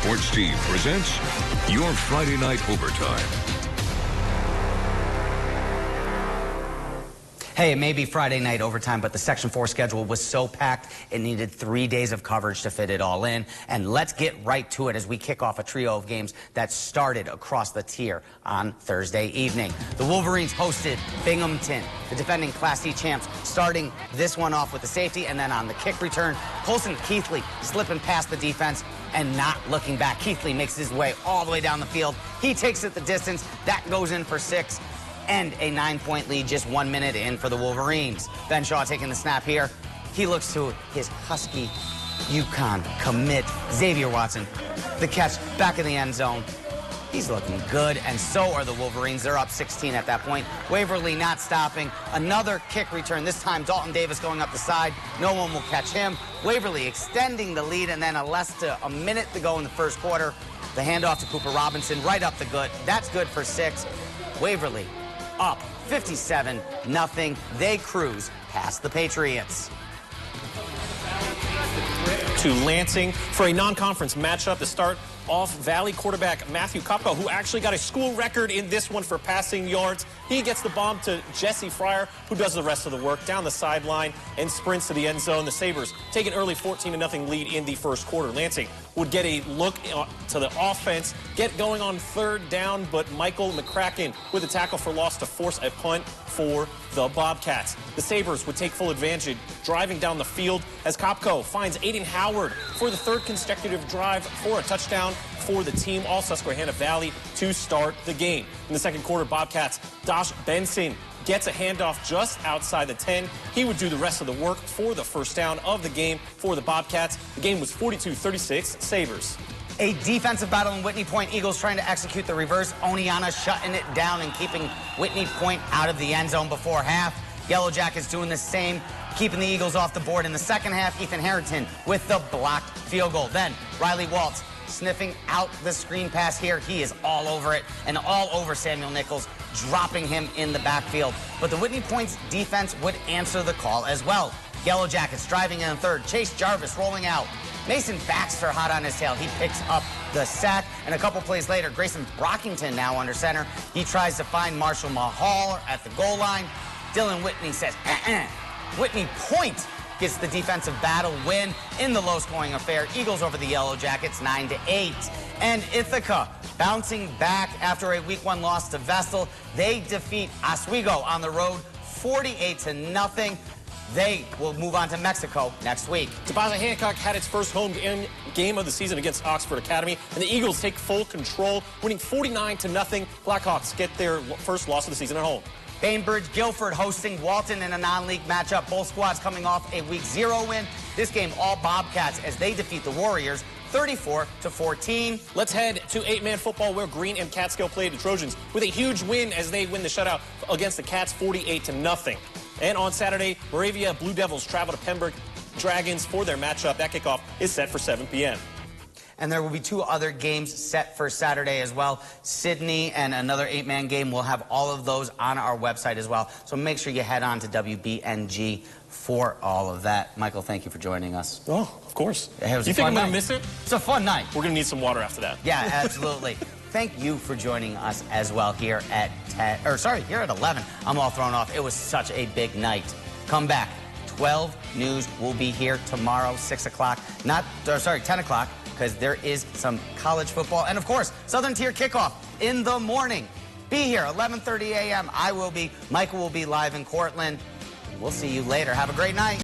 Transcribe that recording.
Sports Steve presents your Friday Night Overtime. Hey, it may be Friday night overtime, but the Section 4 schedule was so packed, it needed 3 days of coverage to fit it all in. And let's get right to it as we kick off a trio of games that started across the tier on Thursday evening. The Wolverines hosted Binghamton, the defending Class C champs, starting this one off with the safety, and then on the kick return, Colson Keithley slipping past the defense and not looking back. Keithley makes his way all the way down the field. He takes it the distance. That goes in for 6. And a 9-point lead just 1 minute in for the Wolverines. Ben Shaw taking the snap here. He looks to his Husky UConn commit, Xavier Watson. The catch back in the end zone. He's looking good, and so are the Wolverines. They're up 16 at that point. Waverly not stopping. Another kick return. This time Dalton Davis going up the side. No one will catch him. Waverly extending the lead, and then a minute to go in the first quarter. The handoff to Cooper Robinson right up the gut. That's good for 6. Waverly up 57-0. They cruise past the Patriots. To Lansing for a non-conference matchup to start off. Valley quarterback Matthew Kopko, who actually got a school record in this one for passing yards. He gets the bomb to Jesse Fryer, who does the rest of the work down the sideline and sprints to the end zone. The Sabres take an early 14-0 lead in the first quarter. Lansing would get a look to the offense, get going on third down, but Michael McCracken with a tackle for loss to force a punt for the Bobcats. The Sabres would take full advantage, driving down the field as Kopko finds Aiden Howard for the third consecutive drive for a touchdown for the team, all Susquehanna Valley, to start the game. In the second quarter, Bobcats, Dosh Benson gets a handoff just outside the 10. He would do the rest of the work for the first down of the game for the Bobcats. The game was 42-36, Sabres. A defensive battle in Whitney Point. Eagles trying to execute the reverse. Oneana shutting it down and keeping Whitney Point out of the end zone before half. Yellow Jackets doing the same, keeping the Eagles off the board. In the second half, Ethan Harrington with the blocked field goal. Then Riley Waltz sniffing out the screen pass here. He is all over it and all over Samuel Nichols, dropping him in the backfield. But the Whitney Point's defense would answer the call as well. Yellow Jackets driving in third. Chase Jarvis rolling out. Mason Baxter hot on his tail. He picks up the sack. And a couple plays later, Grayson Brockington now under center. He tries to find Marshall Mahal at the goal line. Dylan Whitney says, Whitney Point gets the defensive battle win in the low-scoring affair. Eagles over the Yellow Jackets 9-8. And Ithaca bouncing back after a week 1 loss to Vestal. They defeat Oswego on the road 48-0. They will move on to Mexico next week. Tabasha Hancock had its first home game of the season against Oxford Academy, and the Eagles take full control, winning 49-0. Blackhawks get their first loss of the season at home. Bainbridge Guilford hosting Walton in a non-league matchup. Both squads coming off a week 0 win. This game all Bobcats as they defeat the Warriors 34-14. Let's head to 8-man football where Green and Catskill played the Trojans with a huge win as they win the shutout against the Cats 48-0. And on Saturday, Moravia Blue Devils travel to Pembroke Dragons for their matchup. That kickoff is set for 7 p.m. And there will be 2 other games set for Saturday as well. Sydney and another 8-man game. We'll have all of those on our website as well. So make sure you head on to WBNG for all of that. Michael, thank you for joining us. Oh, of course. It was you think I'm going to miss it? It's a fun night. We're going to need some water after that. Yeah, absolutely. Thank you for joining us as well here at here at 11. I'm all thrown off. It was such a big night. Come back. 12 News will be here tomorrow, 6 o'clock. 10 o'clock, because there is some college football. And, of course, Southern Tier kickoff in the morning. Be here, 11:30 a.m. I will be. Michael will be live in Cortland. We'll see you later. Have a great night.